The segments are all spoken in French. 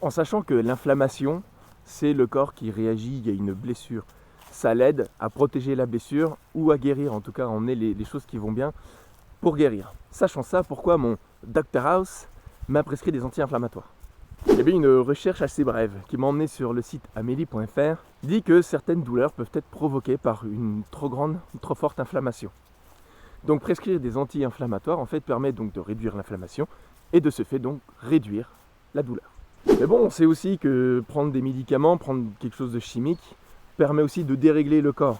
En sachant que l'inflammation, c'est le corps qui réagit, il y a une blessure. Ça l'aide à protéger la blessure ou à guérir, en tout cas à emmener les choses qui vont bien pour guérir. Sachant ça, pourquoi mon Dr House m'a prescrit des anti-inflammatoires? Il y avait une recherche assez brève qui m'a emmené sur le site amélie.fr, dit que certaines douleurs peuvent être provoquées par une trop forte inflammation. Donc prescrire des anti-inflammatoires en fait permet donc de réduire l'inflammation et de ce fait donc réduire la douleur. Mais bon, on sait aussi que prendre des médicaments, prendre quelque chose de chimique, permet aussi de dérégler le corps,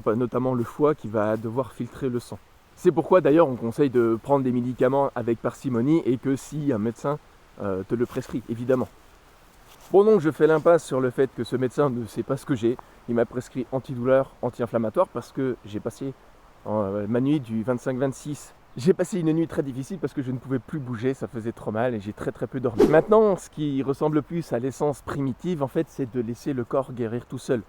notamment le foie qui va devoir filtrer le sang. C'est pourquoi d'ailleurs on conseille de prendre des médicaments avec parcimonie et que si un médecin te le prescrit, évidemment. Bon, donc je fais l'impasse sur le fait que ce médecin ne sait pas ce que j'ai. Il m'a prescrit antidouleur, anti-inflammatoire parce que j'ai passé ma nuit du 25-26. J'ai passé une nuit très difficile parce que je ne pouvais plus bouger, ça faisait trop mal et j'ai très peu dormi. Maintenant, ce qui ressemble plus à l'essence primitive, en fait, c'est de laisser le corps guérir tout seul.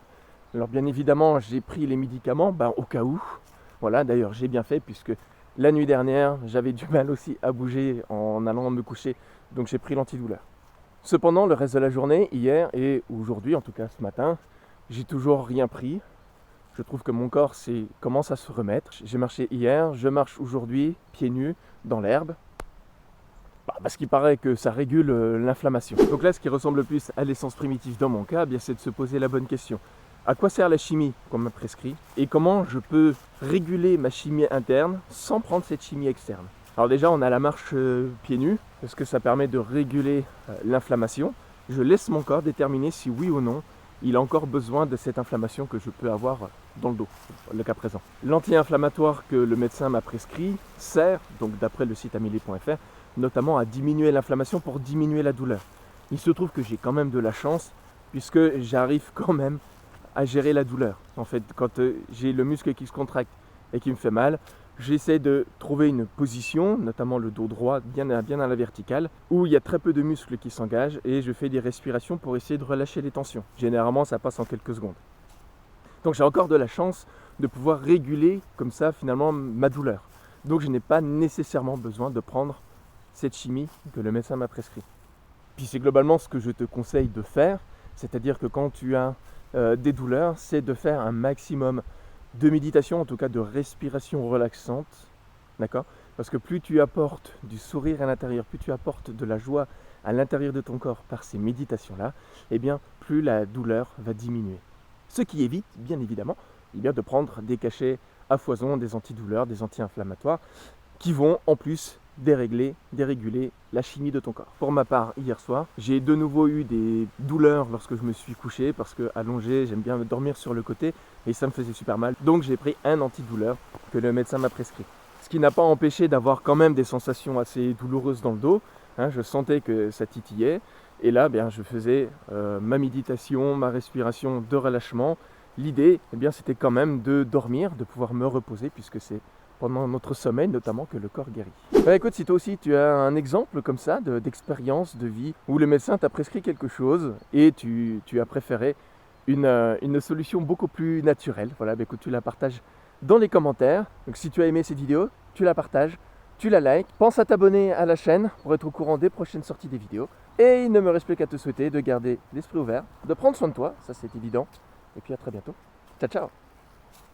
Alors bien évidemment, j'ai pris les médicaments au cas où. Voilà, d'ailleurs j'ai bien fait puisque la nuit dernière, j'avais du mal aussi à bouger en allant me coucher, donc j'ai pris l'antidouleur. Cependant, le reste de la journée, hier et aujourd'hui, en tout cas ce matin, j'ai toujours rien pris. Je trouve que mon corps commence à se remettre. J'ai marché hier, je marche aujourd'hui, pieds nus, dans l'herbe. Parce qu'il paraît que ça régule l'inflammation. Donc là, ce qui ressemble le plus à l'essence primitive dans mon cas, c'est de se poser la bonne question. À quoi sert la chimie qu'on m'a prescrit et comment je peux réguler ma chimie interne sans prendre cette chimie externe? Alors déjà, on a la marche pieds nus, parce que ça permet de réguler l'inflammation. Je laisse mon corps déterminer si oui ou non il a encore besoin de cette inflammation que je peux avoir dans le dos, le cas présent. L'anti-inflammatoire que le médecin m'a prescrit sert, donc d'après le site amélie.fr, notamment à diminuer l'inflammation pour diminuer la douleur. Il se trouve que j'ai quand même de la chance, puisque j'arrive quand même à gérer la douleur. En fait, quand j'ai le muscle qui se contracte et qui me fait mal, j'essaie de trouver une position, notamment le dos droit, bien à la verticale, où il y a très peu de muscles qui s'engagent et je fais des respirations pour essayer de relâcher les tensions. Généralement, ça passe en quelques secondes. Donc j'ai encore de la chance de pouvoir réguler comme ça finalement ma douleur. Donc je n'ai pas nécessairement besoin de prendre cette chimie que le médecin m'a prescrit. Puis c'est globalement ce que je te conseille de faire, c'est-à-dire que quand tu as des douleurs, c'est de faire un maximum de méditation, en tout cas de respiration relaxante, d'accord? Parce que plus tu apportes du sourire à l'intérieur, plus tu apportes de la joie à l'intérieur de ton corps par ces méditations-là, plus la douleur va diminuer. Ce qui évite, bien évidemment, de prendre des cachets à foison, des antidouleurs, des anti-inflammatoires, qui vont en plus déréguler la chimie de ton corps. Pour ma part, hier soir, j'ai de nouveau eu des douleurs lorsque je me suis couché parce que allongé, j'aime bien dormir sur le côté et ça me faisait super mal. Donc j'ai pris un antidouleur que le médecin m'a prescrit. Ce qui n'a pas empêché d'avoir quand même des sensations assez douloureuses dans le dos. Je sentais que ça titillait et là, je faisais ma méditation, ma respiration de relâchement. L'idée, c'était quand même de dormir, de pouvoir me reposer puisque c'est pendant notre sommeil notamment que le corps guérit. Écoute, si toi aussi tu as un exemple comme ça d'expérience de vie où le médecin t'a prescrit quelque chose et tu as préféré une solution beaucoup plus naturelle, écoute, tu la partages dans les commentaires. Donc si tu as aimé cette vidéo, tu la partages, tu la likes, pense à t'abonner à la chaîne pour être au courant des prochaines sorties des vidéos. Et il ne me reste plus qu'à te souhaiter de garder l'esprit ouvert, de prendre soin de toi, ça c'est évident. Et puis à très bientôt. Ciao ciao.